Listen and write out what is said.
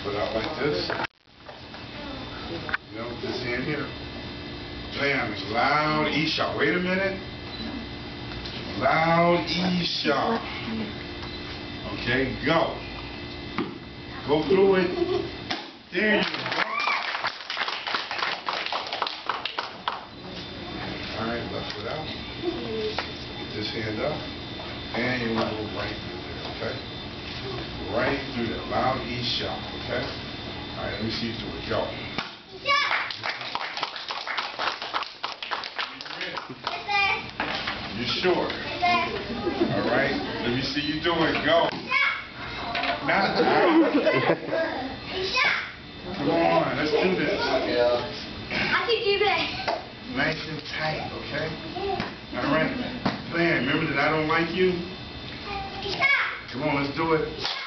Put out like this. You know, this hand here. Bam, loud E sharp. Wait a minute. Loud E sharp. Okay, go. Go through it. There you go. Alright, left foot out. Get this hand up. And you want to go right through there, okay? Right through there. Loud E sharp, okay? Alright, let me see you do it. Go. You sure? Alright, let me see you do it. Go. Not Come on, let's do this. I can do this. Nice and tight, okay? Alright. Plan, remember that I don't like you? Come on, let's do it.